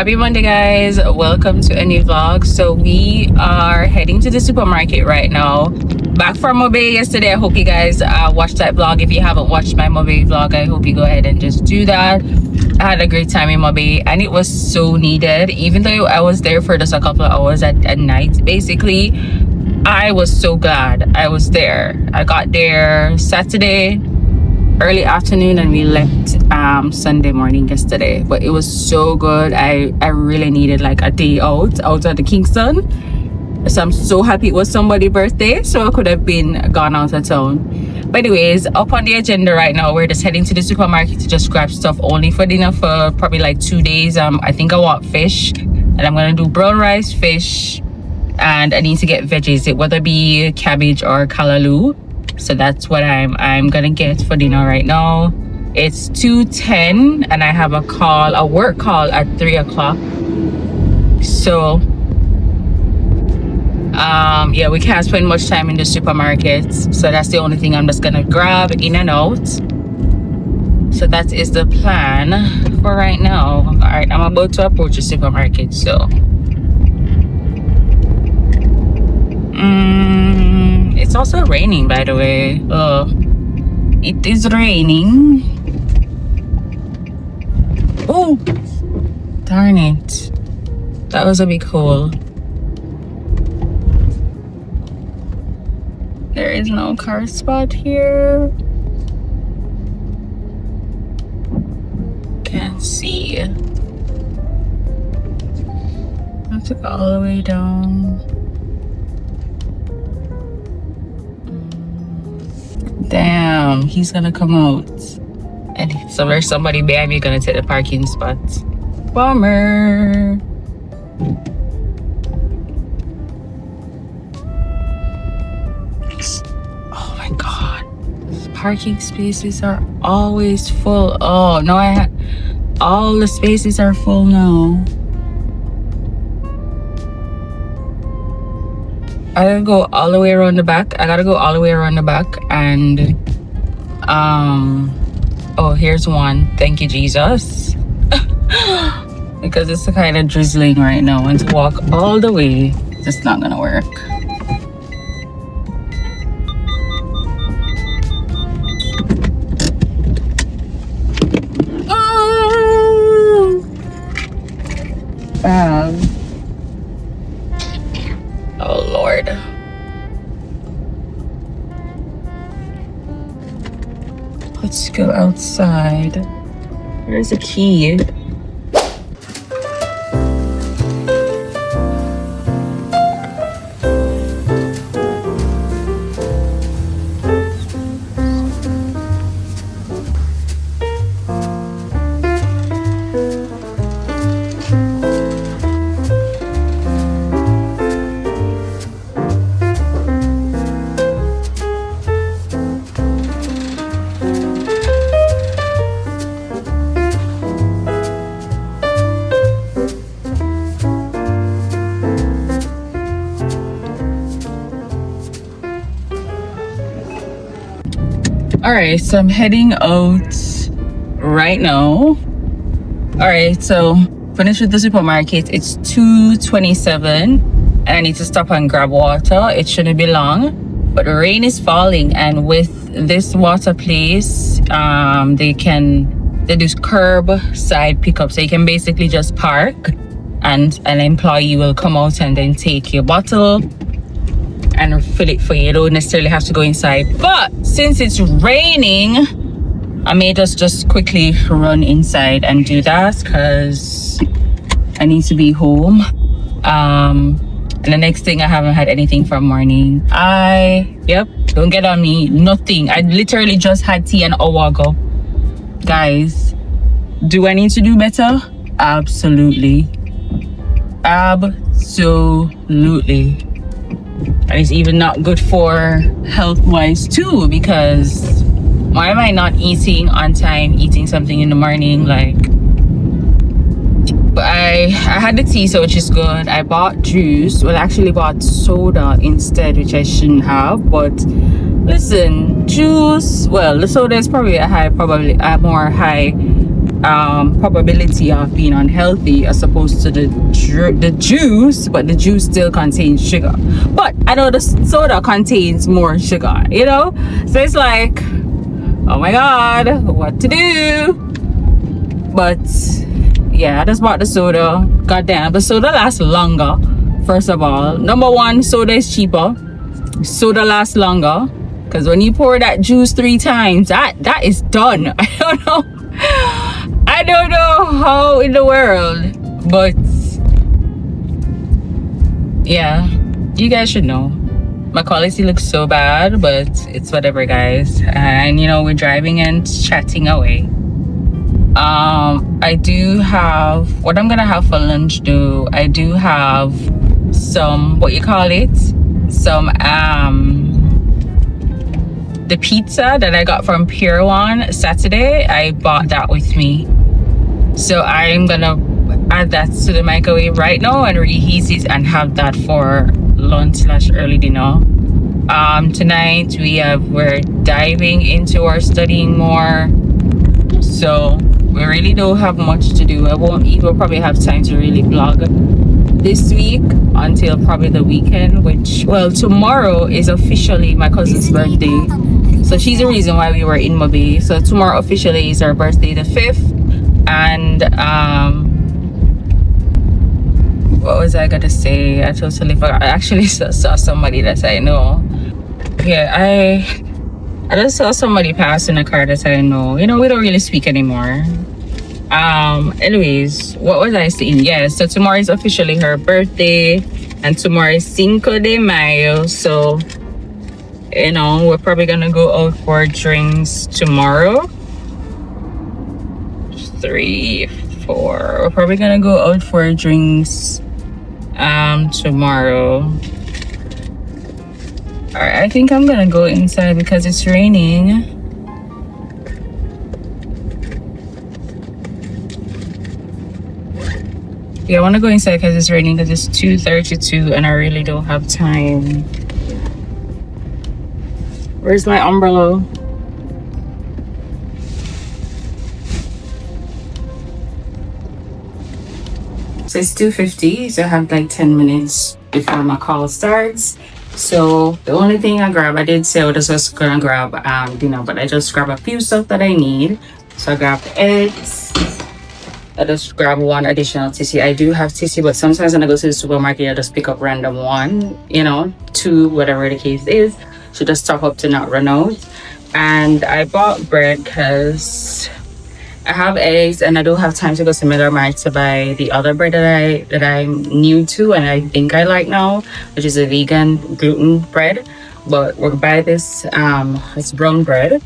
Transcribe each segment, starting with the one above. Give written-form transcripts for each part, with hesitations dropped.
Happy Monday, guys. Welcome to a new vlog. So we are heading to the supermarket right now. Back from Mobe yesterday. I hope you guys watched that vlog. If you haven't watched my Mobe vlog, I hope you go ahead and just do that. I had a great time in Mobe and it was so needed. Even though I was there for just a couple of hours at night, basically, I was so glad I was there. I got there Saturday early afternoon and we left Sunday morning yesterday, but it was so good. I really needed like a day out of the Kingston, so I'm so happy it was somebody's birthday, so I could have been gone out of town. But anyways, up on the agenda right now, we're just heading to the supermarket to just grab stuff only for dinner for probably like 2 days. I think I want fish and I'm gonna do brown rice, fish, and I need to get veggies, whether it be cabbage or callaloo. So that's what I'm gonna get for dinner right now. It's 2:10 and I have a work call at 3 o'clock. So yeah, we can't spend much time in the supermarket, so that's the only thing I'm just gonna grab in and out. So that is the plan for right now. All right, I'm about to approach the supermarket. So it's also raining, by the way. It is raining. Oh, darn it. That was a big hole. There is no car spot here. Can't see. I have to go all the way down. Damn, he's gonna come out. And so there's somebody behind me gonna take the parking spot. Bummer. Oh my god. Parking spaces are always full. Oh no, all the spaces are full now. I gotta go all the way around the back. And oh, here's one. Thank you, Jesus. Because it's kind of drizzling right now, and to walk all the way, it's just not gonna work. Oh Lord. Let's go outside. Where's the key? All right, so I'm heading out right now. All right, so finished with the supermarket. It's 2:27 and I need to stop and grab water. It shouldn't be long, but the rain is falling, and with this water place, they do curbside pickup, so you can basically just park and an employee will come out and then take your bottle and fill it for you. You don't necessarily have to go inside, but since it's raining, I may just quickly run inside and do that because I need to be home. And the next thing, I haven't had anything from morning. Don't get on me, nothing. I literally just had tea an hour ago. Guys, do I need to do better? Absolutely. And it's even not good for health wise too, because why am I not eating on time, eating something in the morning? But I had the tea, so which is good. I bought juice. Well, I actually bought soda instead, which I shouldn't have, but listen, juice, well, the soda is probably a more high probability of being unhealthy as opposed to the juice, but the juice still contains sugar. But I know the soda contains more sugar, you know? So it's like, oh my god, what to do? But yeah, I just bought the soda. God damn, the soda lasts longer. First of all, number one, soda is cheaper. Soda lasts longer. Because when you pour that juice 3 times, that is done. I don't know how in the world, but yeah, you guys should know. My quality looks so bad, but it's whatever, guys. And you know, we're driving and chatting away. I do have what I'm gonna have for lunch though. I do have some, what you call it, some the pizza that I got from Pier 1 Saturday. I bought that with me, so I'm gonna add that to the microwave right now and reheat it and have that for lunch / early dinner. Tonight we're diving into our studying more, so we really don't have much to do. We'll probably have time to really vlog this week until probably the weekend, which, well, tomorrow is officially my cousin's birthday, so she's the reason why we were in Mobay. So tomorrow officially is our birthday, the 5th. And what was I gonna say? I totally forgot. I actually saw somebody that I know. Yeah, I just saw somebody pass in a car that I know. You know, we don't really speak anymore. Anyways, what was I saying? Yeah, so tomorrow is officially her birthday, and tomorrow is Cinco de Mayo. So, you know, we're probably gonna go out for drinks tomorrow. 3, 4. We're probably gonna go out for drinks tomorrow. Alright, I think I'm gonna go inside because it's raining. Yeah, I want to go inside because it's raining, because it's 2:32 and I really don't have time. Where's my umbrella? So it's 2:50, so I have like 10 minutes before my call starts. So the only thing I did say I was just gonna grab dinner, but I just grabbed a few stuff that I need. So I grabbed eggs. I just grab 1 additional tissue. I do have tissue, but sometimes when I go to the supermarket, I just pick up random 1, you know, 2, whatever the case is. So just top up to not run out. And I bought bread because I have eggs and I don't have time to go to Miller Mart to buy the other bread that I'm new to and I think I like now, which is a vegan gluten bread. But we'll buy this it's brown bread.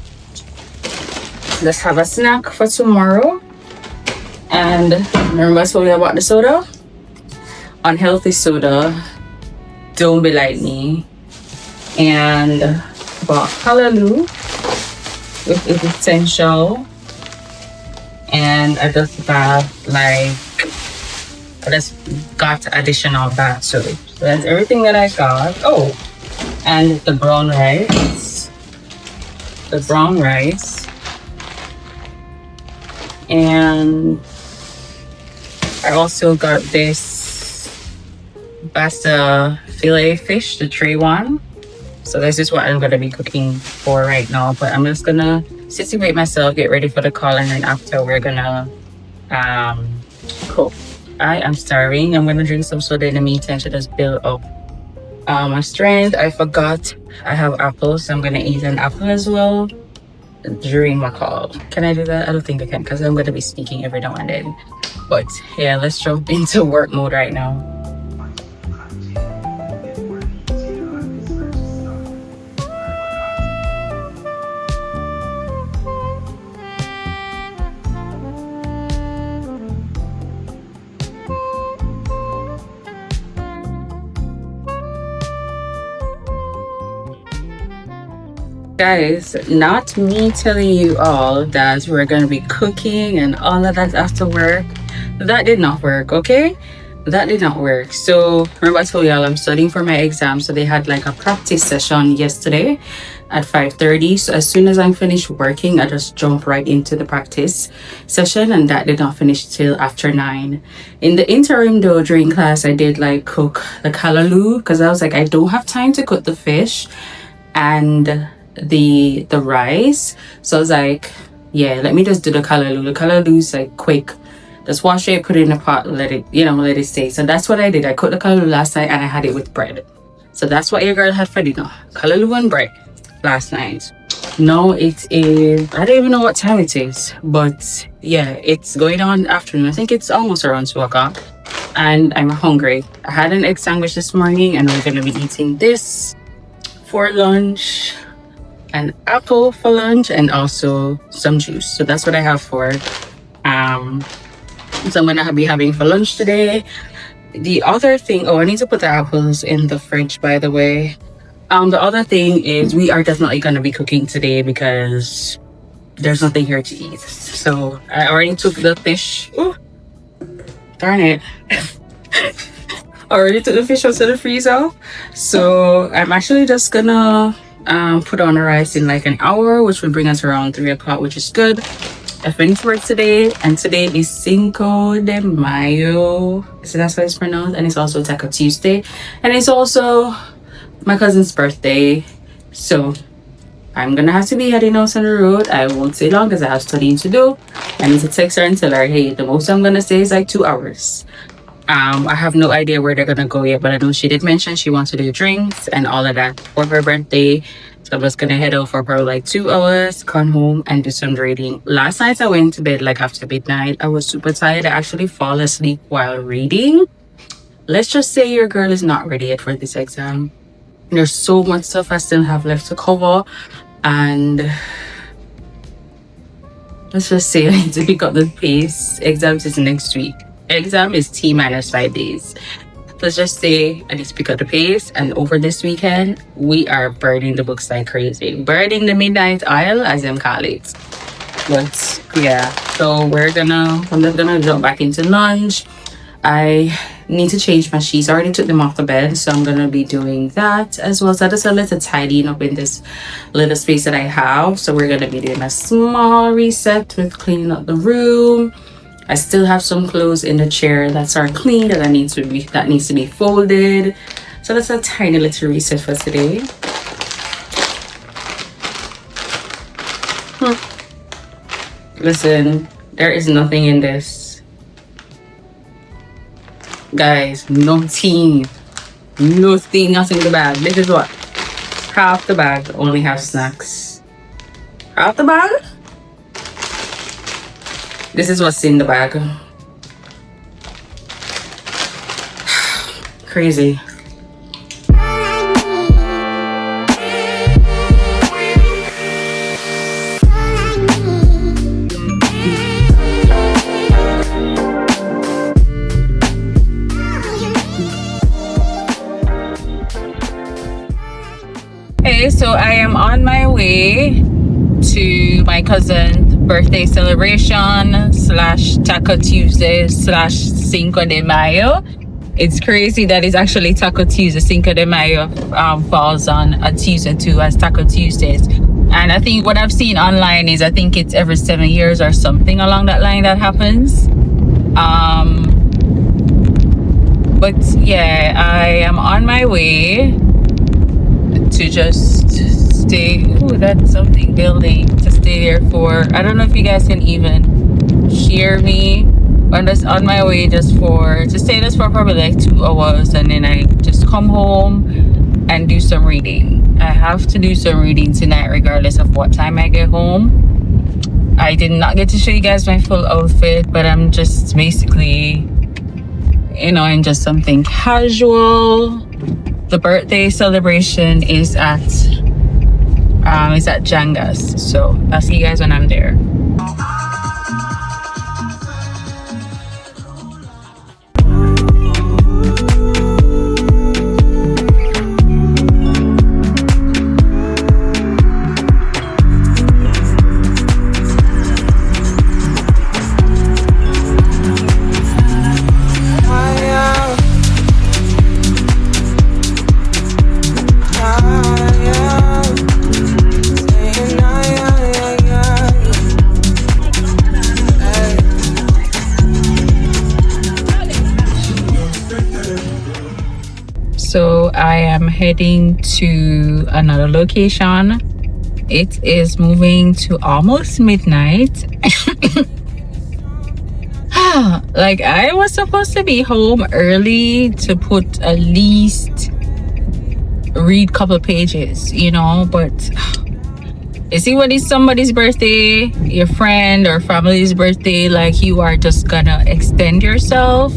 Let's have a snack for tomorrow. And remember I told you about the soda? Unhealthy soda. Don't be like me. And bought Hallelujah with its essential. And I just got additional bath soap. So that's everything that I got. Oh, and the brown rice. And I also got this pasta fillet fish, the tray one. So this is what I'm gonna be cooking for right now. But I'm just gonna situate myself, get ready for the call, and then after we're gonna cook. I am starving. I'm gonna drink some soda in the meantime to just build up my strength. I forgot I have apples, so I'm gonna eat an apple as well during my call. Can I do that? I don't think I can because I'm gonna be speaking every now and then. But yeah, let's jump into work mode right now. Guys, not me telling you all that we're gonna be cooking and all of that after work. That did not work, okay? That did not work. So remember I told y'all I'm studying for my exam, so they had like a practice session yesterday. at 5:30. So as soon as I'm finished working, I just jump right into the practice session, and that did not finish till after 9. In the interim though, during class, I did like cook the callaloo because I was like, I don't have time to cook the fish and the rice. So I was like, yeah, let me just do the callaloo. The callaloo is like quick. Just wash it, put it in a pot, let it stay. So that's what I did. I cooked the callaloo last night and I had it with bread. So that's what your girl had for dinner. Callaloo and bread last night. Now it is, I don't even know what time it is, but yeah, it's going on afternoon. I think it's almost around 2 o'clock and I'm hungry. I had an egg sandwich this morning and we're gonna be eating this for lunch, an apple for lunch, and also some juice. So that's what I have for so I'm gonna be having for lunch today. The other thing, I need to put the apples in the fridge, by the way. The other thing is we are definitely gonna be cooking today because there's nothing here to eat. So I already took the fish. Oh, darn it. I already took the fish out of the freezer. So I'm actually just gonna put on the rice in like an hour, which will bring us around 3 o'clock, which is good. I finished work today, and today is Cinco de Mayo. So that's how it's pronounced, and it's also Taco Tuesday, and it's also my cousin's birthday. So I'm gonna have to be heading out on the road. I won't stay long because I have studying to do. I need to text her and tell her, hey, the most I'm gonna stay is like 2 hours. I have no idea where they're gonna go yet, but I know she did mention she wants to do drinks and all of that for her birthday. So I'm just gonna head out for probably like 2 hours, come home and do some reading. Last night I went to bed like after midnight. I was super tired. I actually fall asleep while reading. Let's just say your girl is not ready yet for this exam. There's so much stuff I still have left to cover, and let's just say I need to pick up the pace. Exams is next week. Exam is T minus 5 days. Let's just say I need to pick up the pace, and over this weekend we are burning the books like crazy, burning the midnight oil as them call it. But yeah, so I'm just gonna jump back into lunch. I need to change my sheets. I already took them off the bed, so I'm gonna be doing that as well. So I just a little tidying up in this little space that I have. So we're gonna be doing a small reset with cleaning up the room. I still have some clothes in the chair that are clean that needs to be folded. So that's a tiny little reset for today. Listen, there is nothing in this. Guys, nothing in the bag. This is what? Half the bag only have snacks. Half the bag? This is what's in the bag. Crazy. Hey, so I am on my way to my cousin's birthday celebration / Taco Tuesday / Cinco de Mayo. It's crazy that it's actually Taco Tuesday. Cinco de Mayo falls on a Tuesday too, as Taco Tuesdays. And I think what I've seen online is I think it's every 7 years or something along that line that happens. But yeah, I am on my way to just stay. Ooh, that's something building. To stay there for, I don't know if you guys can even hear me. I'm just on my way to stay just for probably like 2 hours, and then I just come home and do some reading. I have to do some reading tonight regardless of what time I get home. I did not get to show you guys my full outfit, but I'm just basically, in just something casual. The birthday celebration is at Janga's, so I'll see you guys when I'm there. So I am heading to another location. It is moving to almost midnight. Like, I was supposed to be home early to put at least read couple pages, you know, but you see when it's somebody's birthday, your friend or family's birthday, like, you are just gonna extend yourself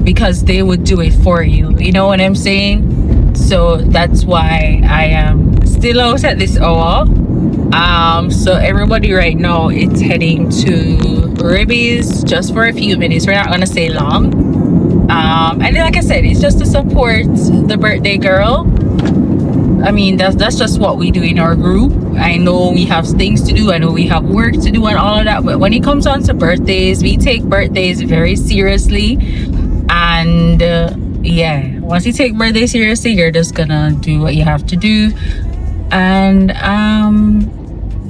because they would do it for you, you know what I'm saying? So that's why I am still out at this hour. So everybody right now, it's heading to Ribby's just for a few minutes. We're not gonna stay long. And like I said, it's just to support the birthday girl. I mean, that's just what we do in our group. I know we have things to do, I know we have work to do and all of that, but when it comes on to birthdays, we take birthdays very seriously. And yeah, once you take birthdays seriously, you're just gonna do what you have to do. And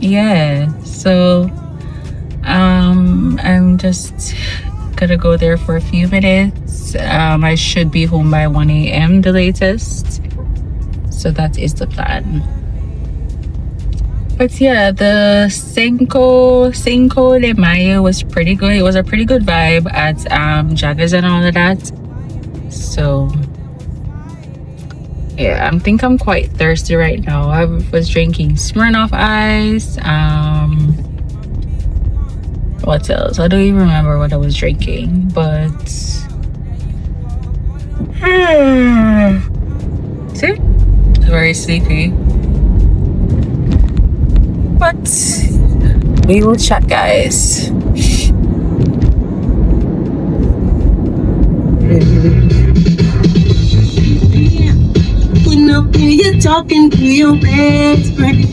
yeah, so I'm just gonna go there for a few minutes. I should be home by 1 a.m. the latest, so that is the plan. But yeah, the Cinco de Mayo was pretty good. It was a pretty good vibe at Jaggers and all of that. So yeah, I think I'm quite thirsty right now. I was drinking Smirnoff Ice. What else? I don't even remember what I was drinking, but see, very sleepy. But we will chat, guys. When you're talking to your best friend,